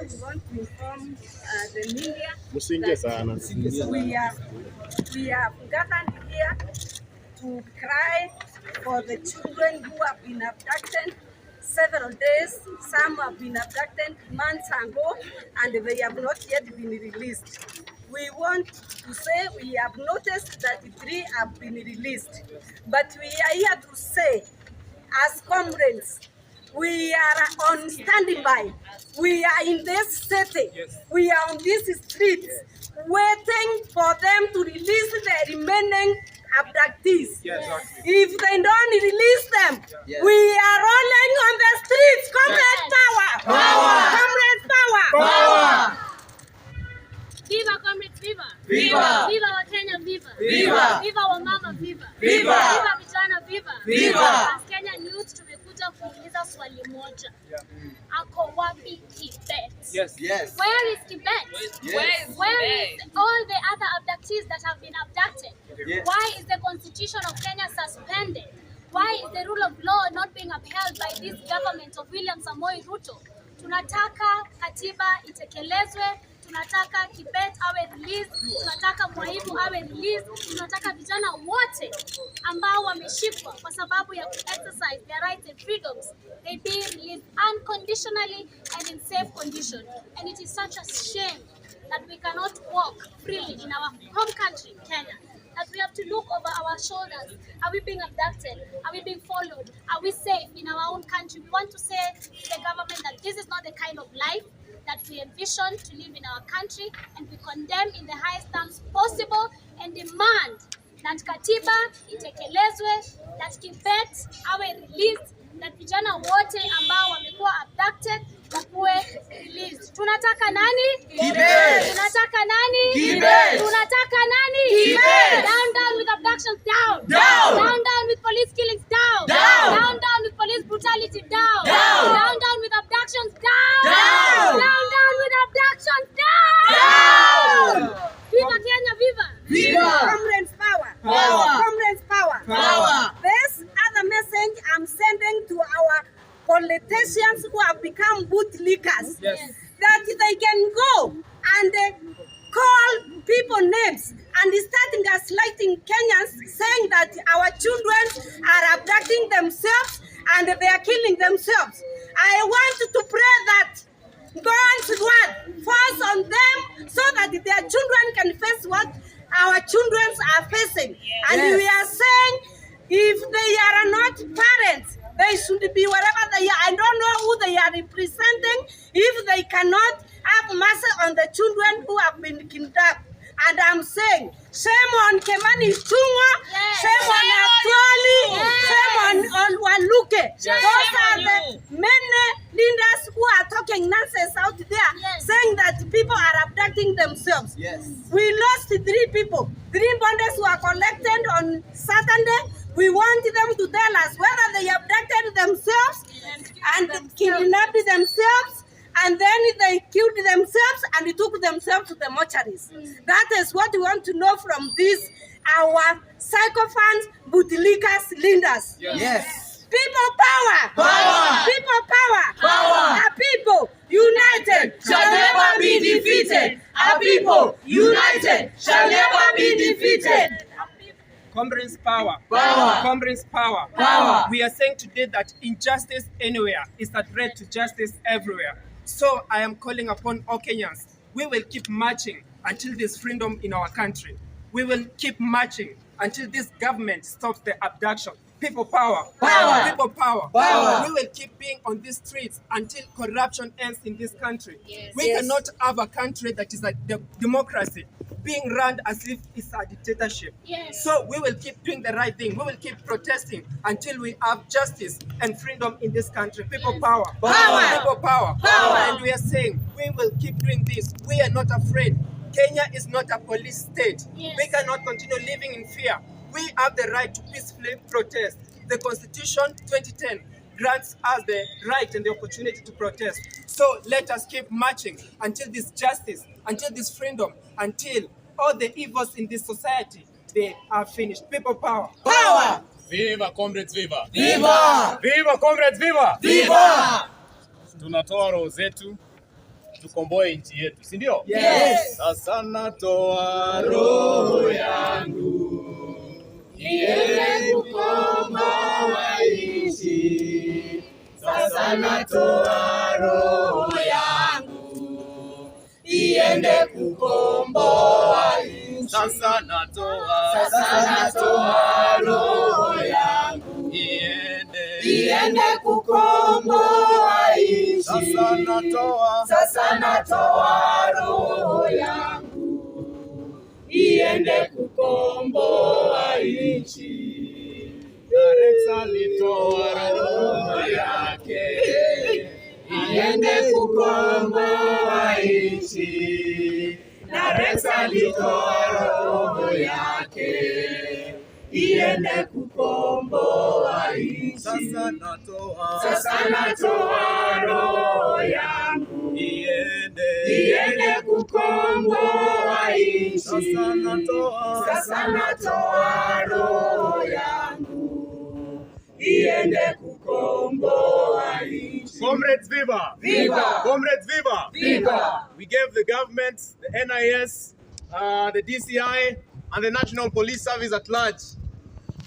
we want to inform the media that we have gathered here to cry for the children who have been abducted several days. Some have been abducted months ago and they have not yet been released. We want to say we have noticed that 3 have been released, but we are here to say, as comrades, we are on standby. We are in this city. We are on these streets waiting for them to release the remaining abductees. If they don't release them, we are rolling on the streets. Comrades power! Comrades power! Viva comrades, viva! Viva! Viva wa Kenya, viva! Viva! Viva wa mama, viva! Viva! Viva vijana, viva! Viva! As Kenyan youth tumekuja kuuliza swali moja. Ako wapi Kibet? Yes. Where is Kibet? Yes. Where is all the other abductees that have been abducted? Yes. Why is the constitution of Kenya suspended? Why is the rule of law not being upheld by this government of William Samoei Ruto? Tunataka katiba itekelezwe, tunataka Kibet awe released, tunataka Mwaibu awe released, tunataka vijana wote ambao wameshikwa kwa sababu ya exercise their rights and freedoms, they be released unconditionally and in safe condition. And it is such a shame that we cannot walk freely in our home country, Kenya. That we have to look over our shoulders. Are we being abducted? Are we being followed? Are we safe in our own country? We want to say to the government that this is not the kind of life that we envision to live in our country, and we condemn in the highest terms possible and demand that katiba itekelezwe, that Kibet awe released, that vijana wote ambao wamekuwa abducted wakuwe released. Tunataka nani? Kibet! Tunataka nani? Kibet! Tunataka nani? Kibet! Down with abductions, down! Down with police killings, down! Down with police brutality, down! Down with abductions, down! Down with abductions, down! Viva Kenya, viva! Viva! Comrades power! Comrades Power! This other message I'm sending to our politicians who have become bootlickers, that they can go and call people names and starting gaslighting Kenyans, saying that our children are abducting themselves and they are killing themselves. I want to pray that God's word falls on them so that their children can face what our children are facing. And we are saying, if they are not parents, they should be wherever they are. I don't know who they are representing if they cannot have mercy on the children who have been kidnapped. And I'm saying, shame on Kimani Ichung'wah, shame on Atuoli, shame on Waluke. Those are the many leaders who are talking nonsense out there, saying that people are abducting themselves. We lost 3 people. 3 bodies were collected on Saturday. We want them to tell us whether they abducted themselves and kidnapped themselves, and then they killed themselves and took themselves to the mortuaries. That is what we want to know from these, our sycophants, bootlickers, leaders. People power! People power! A people united shall never be defeated. A people united shall never be defeated. Comrades power. Comrades power. We are saying today that injustice anywhere is a threat to justice everywhere. So I am calling upon all Kenyans. We will keep marching until there's freedom in our country. We will keep marching until this government stops the abduction. People power. People power. We will keep being on these streets until corruption ends in this country. We cannot have a country that is a democracy being run as if it's a dictatorship. So we will keep doing the right thing. We will keep protesting until we have justice and freedom in this country. People power. People power. And we are saying we will keep doing this. We are not afraid. Kenya is not a police state. We cannot continue living in fear. We have the right to peacefully protest. The Constitution 2010 grants us the right and the opportunity to protest. So let us keep marching until this justice, until this freedom, until all the evils in this society, they are finished. People power. Viva comrades, viva! Viva! Viva comrades, viva! Viva! Tunatoa roho zetu tukomboe nchi yetu, si ndio? Yes. Sasa natoa roho yangu iende kukomboa nchi. Sasa natoa roho yangu iende kukomboa nchi. Sasa natoa roho yangu iende kukomboa nchi. Sasa natoa roho yangu iende kukomboa nchi. Na Rex alitoa roho yake iende kukomboa nchi. Na Rex alitoa roho yake iende kukomboa nchi. Sasa natoa roho yangu iende kukomboa nchi. Sasa natoa roho yangu iende kukomboa nchi. Comrades, viva! Viva! Comrades, viva! Viva! We gave the government, the NIS, the DCI, and the National Police Service at large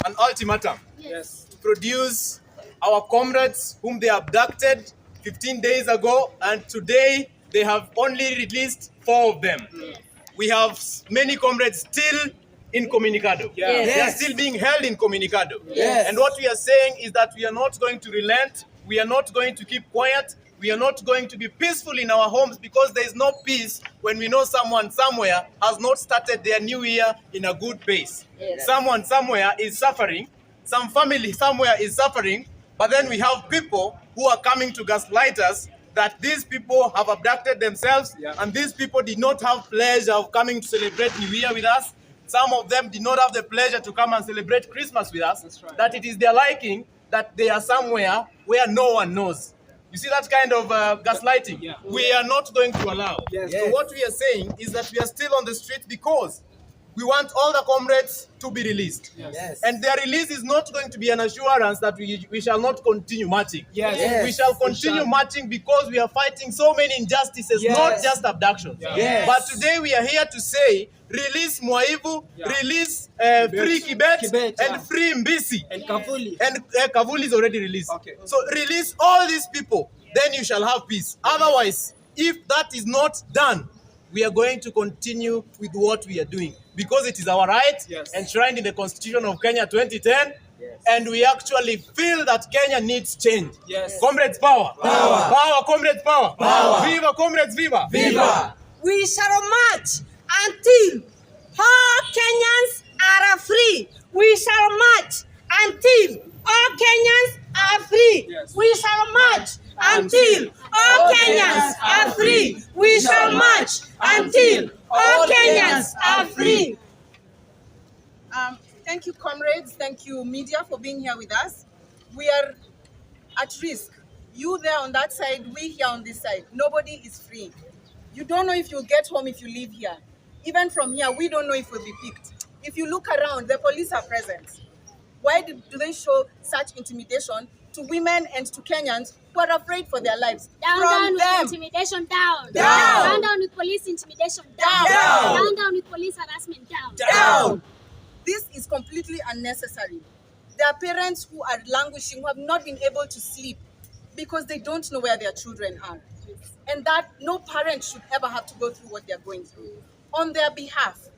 an ultimatum to produce our comrades whom they abducted 15 days ago, and today they have only released 4 of them. We have many comrades still incommunicado. They are still being held incommunicado. And what we are saying is that we are not going to relent. We are not going to keep quiet. We are not going to be peaceful in our homes, because there is no peace when we know someone somewhere has not started their new year in a good pace. Someone somewhere is suffering. Some family somewhere is suffering. But then we have people who are coming to gaslight us that these people have abducted themselves, and these people did not have pleasure of coming to celebrate New Year with us. Some of them did not have the pleasure to come and celebrate Christmas with us. That it is their liking that they are somewhere where no one knows. You see that kind of gaslighting? We are not going to allow. So what we are saying is that we are still on the street because we want all the comrades to be released. And their release is not going to be an assurance that we shall not continue marching. We shall continue marching because we are fighting so many injustices, not just abductions. But today we are here to say, release Mwaivu, release free Kibet, and free Mbisi. And Kavuli. And Kavuli is already released. So release all these people, then you shall have peace. Otherwise, if that is not done, we are going to continue with what we are doing, because it is our right, enshrined in the Constitution of Kenya 2010, and we actually feel that Kenya needs change. Comrades, power! Power, comrades, power! Viva, comrades, viva! Viva! We shall march until all Kenyans are free. We shall march until all Kenyans are free. We shall march until all Kenyans are free. We shall march until all Kenyans are free. Thank you, comrades. Thank you, media, for being here with us. We are at risk. You there on that side, we here on this side. Nobody is free. You don't know if you'll get home if you leave here. Even from here, we don't know if we'll be picked. If you look around, the police are present. Why do they show such intimidation to women and to Kenyans who are afraid for their lives? Down with intimidation, down. Down. Down with police intimidation, down. Down. Down with police harassment, down. Down. This is completely unnecessary. There are parents who are languishing, who have not been able to sleep because they don't know where their children are. And that no parent should ever have to go through what they're going through. On their behalf,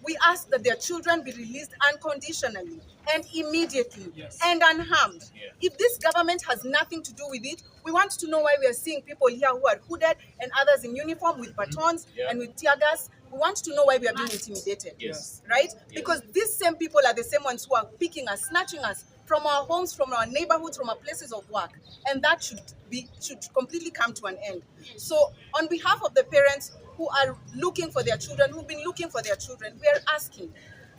we ask that their children be released unconditionally and immediately and unharmed. If this government has nothing to do with it, we want to know why we are seeing people here who are hooded and others in uniform with batons and with tear gas. We want to know why we are being intimidated, right? Because these same people are the same ones who are picking us, snatching us from our homes, from our neighborhoods, from our places of work. And that should completely come to an end. So on behalf of the parents who are looking for their children, who've been looking for their children, we are asking,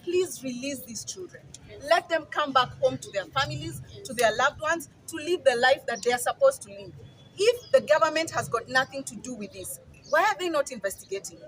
please release these children. Let them come back home to their families, to their loved ones, to live the life that they are supposed to live. If the government has got nothing to do with this, why are they not investigating?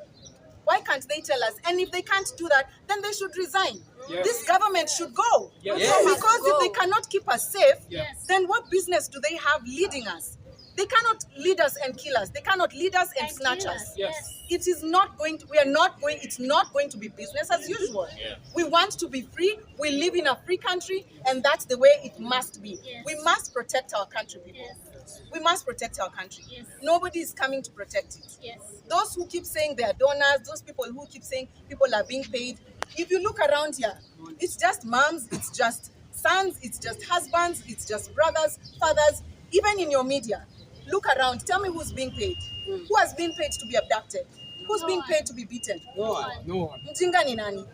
Why can't they tell us? And if they can't do that, then they should resign. This government should go. Because if they cannot keep us safe, then what business do they have leading us? They cannot lead us and kill us. They cannot lead us and snatch kill us. Yes. It is not going to, it's not going to be business as usual. Yeah. We want to be free. We live in a free country, and that's the way it must be. Yes. We must protect our country, people. Yes. We must protect our country. Yes. Nobody is coming to protect it. Yes. Those who keep saying they are donors, those people who keep saying people are being paid, if you look around here, it's just moms, it's just sons, it's just husbands, it's just brothers, fathers, even in your media. Look around, tell me who's being paid. Who has been paid to be abducted? Who's being paid to be beaten? No one. Mjinga ni nani?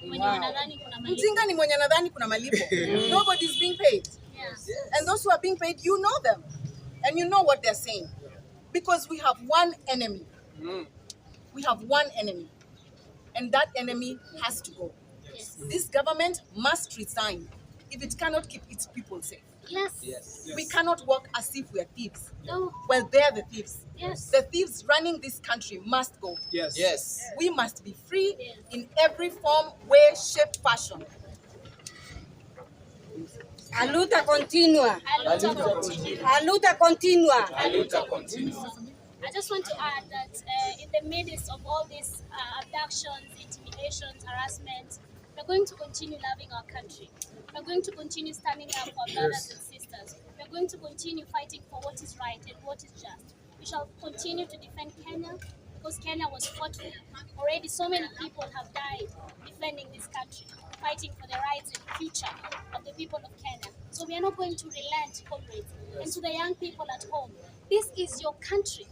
Mwenye wanadhani kuna malipo. Mjinga ni mwenye anadhani kuna malipo. Nobody's being paid. Yes. And those who are being paid, you know them. And you know what they're saying. Because we have one enemy. We have one enemy. And that enemy has to go. Yes. This government must resign if it cannot keep its people safe. Yes. We cannot walk as if we are thieves. No. Well, they're the thieves. Yes. The thieves running this country must go. Yes. We must be free Yes. in every form, way, shape, fashion. A luta continua. A luta continua. A luta continua. A luta continua. I just want to add that in the midst of all these abductions, intimidations, harassment, we're going to continue loving our country. We're going to continue standing up for our brothers and sisters. We're going to continue fighting for what is right and what is just. We shall continue to defend Kenya because Kenya was fought for. Already so many people have died defending this country, fighting for the rights and future of the people of Kenya. So we are not going to relent, comrades. And to the young people at home, this is your country.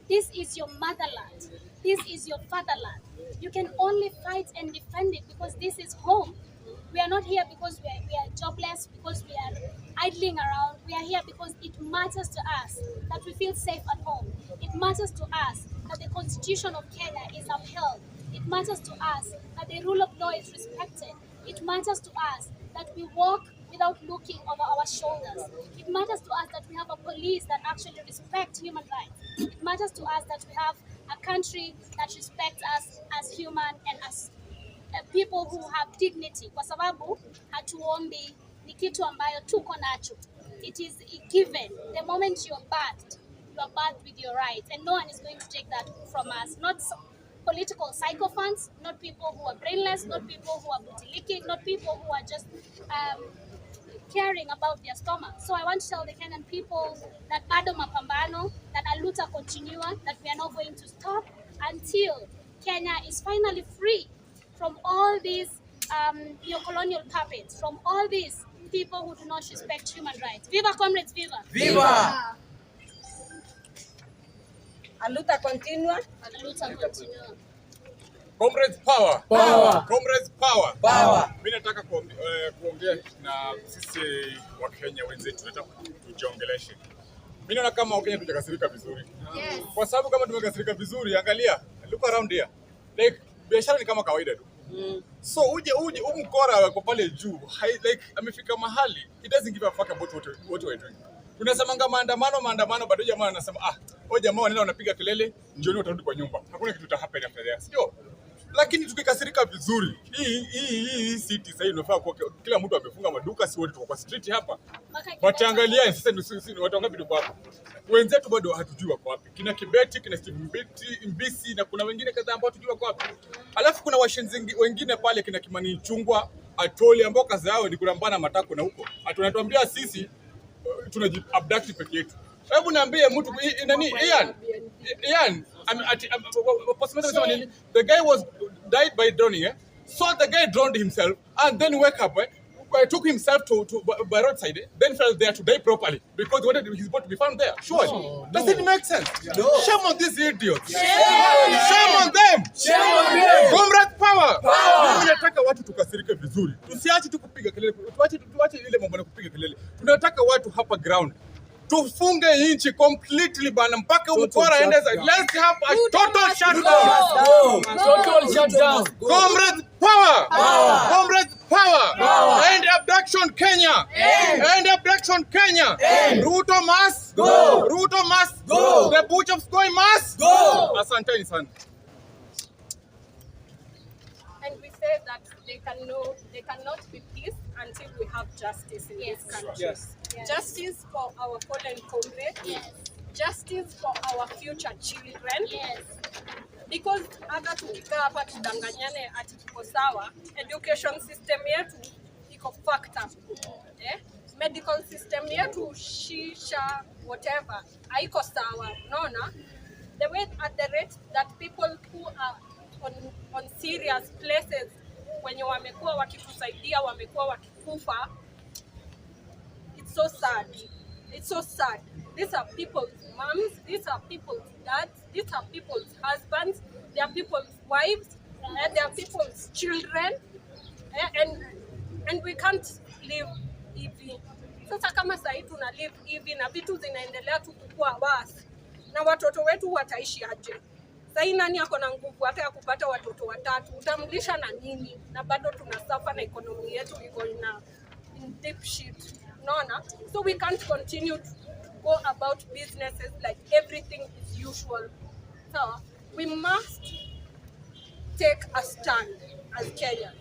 This is your motherland. This is your fatherland. You can only fight and defend it because this is home. We are not here because we are jobless, because we are idling around. We are here because it matters to us that we feel safe at home. It matters to us that the Constitution of Kenya is upheld. It matters to us that the rule of law is respected. It matters to us that we walk without looking over our shoulders. It matters to us that we have a police that actually respect human rights. It matters to us that we have a country that respects us as human and as people who have dignity. Kwa sababu hatuombi, ni kitu ambayo tuko nacho. It is given. The moment you are birthed with your rights, and no one is going to take that from us. Not political sycophants, not people who are brainless, not people who are booty-licking, not people who are just caring about their stomach. So I want to tell the Kenyan people that bado mapambano, that a luta continua, that we are not going to stop until Kenya is finally free from all these neo-colonial puppets, from all these people who do not respect human rights. Viva, comrades, viva! Viva! A luta continua. A luta continua. Comrades power. Power. Comrades power. Power. Mimi nataka kuongea na sisi wa Kenya wenzetu, nataka tujiongeleshe. Mimi naona kama Wakenya tujakasirika vizuri. Yes. Kwa sababu kama tumekasirika vizuri, angalia, look around here. Like biashara ni kama kawaida tu. So uje mkora wako pale juu, like amefika mahali, it doesn't give a fuck about what we're doing. Tunasemanga maandamano, bado jamaa anasema jamaa wanaenda wanapiga kelele, jioni watarudi kwa nyumba. Hakuna kitu happen after that. Sio? Lakini tukikasirika vizuri, hii city sasa inafaa kwa kila mtu amefunga maduka, si wote tuko kwa street hapa. Wataangalia sasa ni watu wangapi tuko hapa. Wenzetu bado hatujui wako wapi. Kina Kibeti, kina Steve Mbisi na kuna wengine kadhaa ambao hatujui wako wapi. Alafu kuna washenzi wengine pale kina Kimani Chungwa, Atoli ambao kazi yao ni kulambana matako na huko. Atunatuambia sisi tunaji-abduct peke yetu. Hebu niambie mtu nani Ian the guy died by drowning, so the guy drowned himself and then wake up, took himself to by roadside, then fell there to die properly because he wanted his body to be found there. Sure. Does it make sense? No. Shame on these idiots. Shame on them. Comrade power. Mimi nataka watu tukasirike vizuri. Tusiache tu kupiga kelele. Tuache ile mambo na kupiga kelele. Tunataka watu hapa ground. Tufunge nchi completely bana mpaka mkora aende. Let's have a total shutdown. Total shutdown. Comrade power. Comrade power. End abduction Kenya. End abduction Kenya. Ruto must go. Ruto must go. The butchers going must go. Asanteni sana. And we say that they cannot be peace until we have justice in Yes. this country. Yes. Yes. Justice for our fallen comrades. Yes. Justice for our future children. Yes. Because hata tukikaa hapa tudanganyane ati tuko sawa, education system yetu iko fucked up. Medical system yetu, shisha, whatever, haiko sawa. Unaona? The way at the rate that people who are on serious places wenye wamekuwa wakitusaidia wamekuwa wakikufa, it's so sad. It's so sad. These are people's moms, these are people's dads, these are people's husbands, they are people's wives, and they are people's children, and we can't live hivi. Sasa kama sahii tuna live hivi na vitu zinaendelea tu kukua worse, na watoto wetu wataishi aje? Sahii nani ako na nguvu hata ya kupata watoto watatu? Utamlisha na nini? Na bado tunasafa na economy yetu iko in deep shit. Unaona? So we can't continue to go about businesses like everything is usual. So we must take a stand as Kenyans.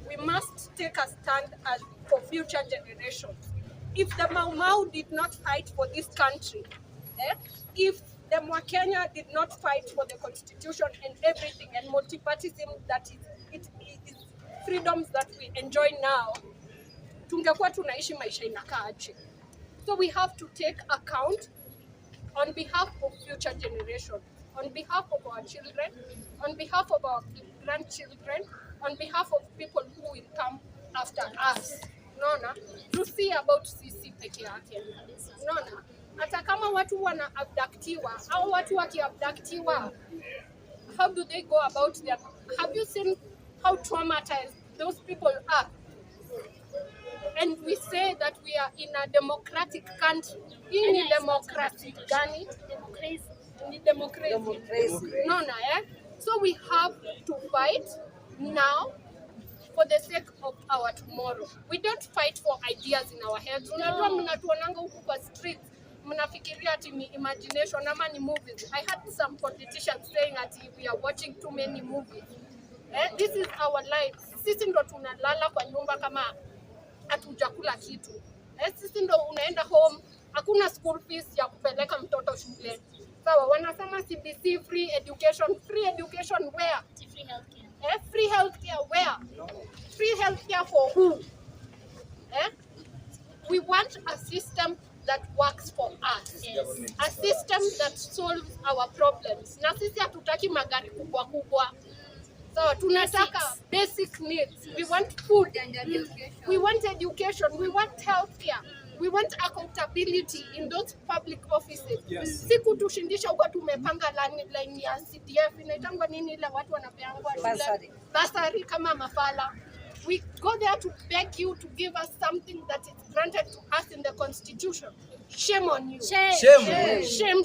We must take a stand for future generations. If the Mau Mau did not fight for this country, if the Mwakenya did not fight for the constitution and everything and multipartyism that is freedoms that we enjoy now, tungekuwa tunaishi maisha inakaa aje? So we have to take account on behalf of future generations, on behalf of our children, on behalf of our grandchildren, on behalf of people who will come after us. Unaona? To see about sisi peke yake. Unaona? Hata kama watu wana abductiwa au watu wakiabductiwa, how do they go about their... Have you seen how traumatized those people are? And we say that we are in a democratic country. In democracy, gani? Democracy. No, So we have to fight now for the sake of our tomorrow. We don't fight for ideas in our heads. Unajua mnatuonanga huku kwa streets, mnafikiria ati ni imagination ama ni movies. I heard some politicians saying that we are watching too many movies. This is our life. Sisi ndo tunalala kwa nyumba kama hatujakula kitu. Sisi ndo unaenda home, hakuna school fees ya kupeleka mtoto shule. Sawa, wanasema CBC free education. Free education where? Free healthcare. Free healthcare where? Free healthcare for who? We want a system that works for us. Yes. A system that solves our problems. Na sisi hatutaki magari kubwa kubwa. So tunataka basic needs. We want food and education. We want education. We want healthcare. We want accountability in those public offices. Yes. Siku tushindisha huko tumepanga line ya CDF inaitangwa nini ile watu wanapeangwa shule. Basari kama mafala. We go there to beg you to give us something that is granted to us in the constitution. Shame on you. Shame.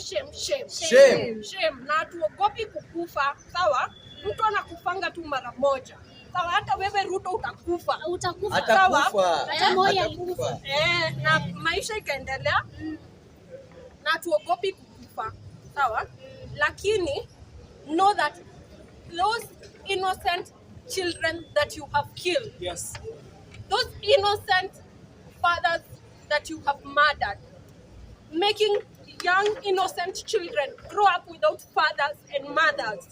Shame. Na tuogopi kukufa. Sawa? Mtu anakufanga tu mara moja. Sawa, hata wewe Ruto utakufa. Utakufa. Sawa? Hata Moi alikufa. Na maisha ikaendelea. Na tuogopi kukufa. Sawa? Lakini know that those innocent children that you have killed, Yes. those innocent fathers that you have murdered, making young innocent children grow up without fathers and mothers,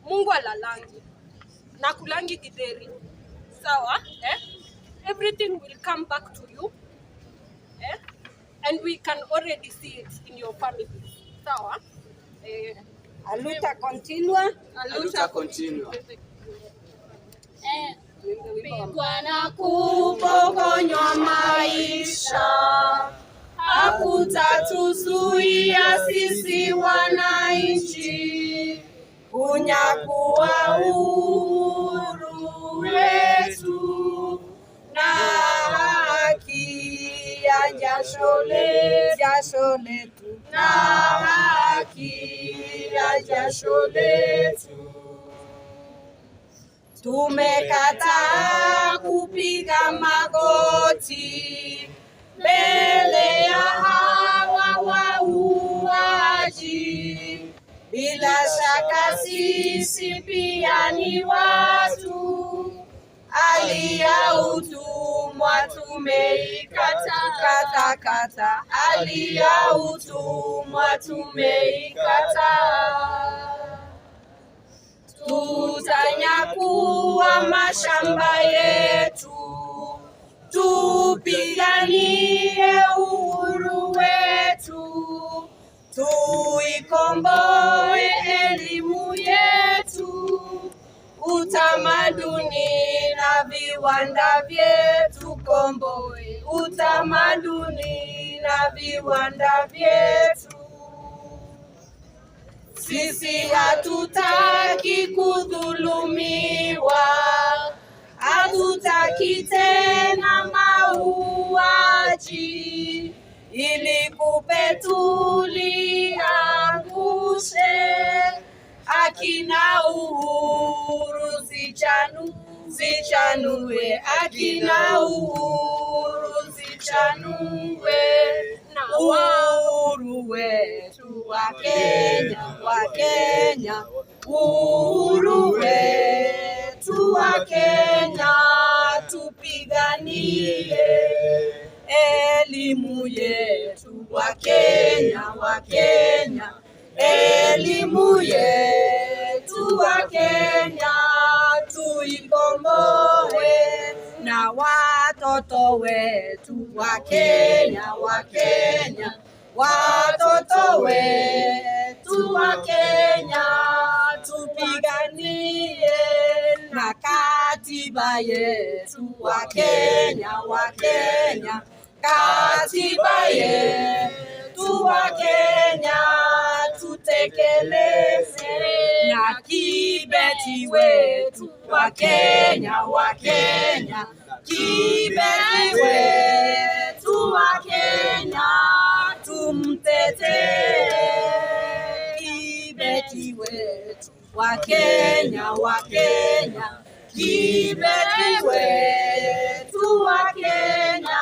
Mungu alalangi na kulangi githeri. Sawa? Everything will come back to you, and we can already see it in your family. Sawa? Aluta continua. Pigwa na kupokonywa maisha, hakutatuzuia sisi wananchi kunyakua uhuru wetu na haki ya jasho letu, na haki ya jasho letu. Tumekataa kupiga magoti mbele ya hawa wauaji. Bila shaka sisi pia ni watu, hali ya utumwa tumeikata kata, hali ya utumwa tumeikata. Tutanyakua mashamba yetu, tupiganie uhuru wetu, tuikomboe elimu yetu, utamaduni na viwanda vyetu. Komboe utamaduni na viwanda vyetu. Sisi hatutaki kudhulumiwa, hatutaki tena mauaji, ili kupe tuliangushe. Akina uhuru zichanue, akina uhuru zichanue, na uhuru wetu wa Kenya, uhuru wetu wa Kenya, tupiganie elimu yetu wa Kenya, elimu yetu wa Kenya, tuikomboe na watoto wetu wa Kenya, watoto wetu wa Kenya, tupiganie na katiba yetu wa Kenya, katiba yetu wa Kenya, tutekeleze na kibeti wetu wa Kenya, kibeti wetu wa Kenya, tumtetee kibeti wetu wa Kenya, kibeti wetu wa Kenya,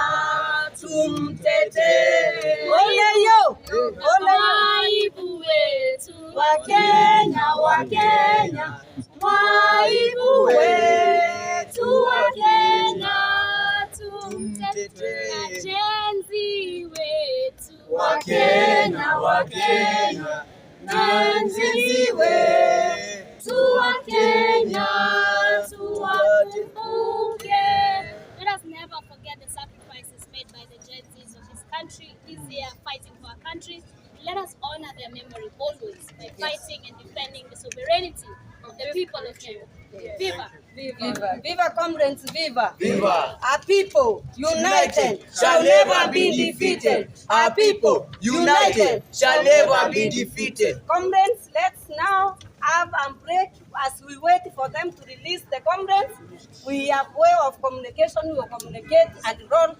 tumtetee. Oleyo, waibu wetu wa Kenya, waibu wetu wa Kenya, tumtetee. Jenzi wetu wa Kenya, jenzi wetu wa Kenya, tuwakumbuke. Let us never forget the sacrifices made by the Gen Zs of this country this year fighting for our country. Let us honor their memory always by fighting and defending the sovereignty of the people of Kenya. Viva! Viva! Viva, comrades, viva! Viva! Our people united shall never be defeated. Our people united shall never be defeated. Comrades, let's now have a break as we wait for them to release the comrades. We have way of communication. We will communicate and roll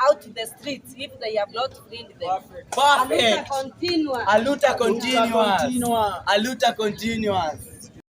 out to the streets if they have not freed them. Perfect. A luta continua. A luta continuous. A luta continuous.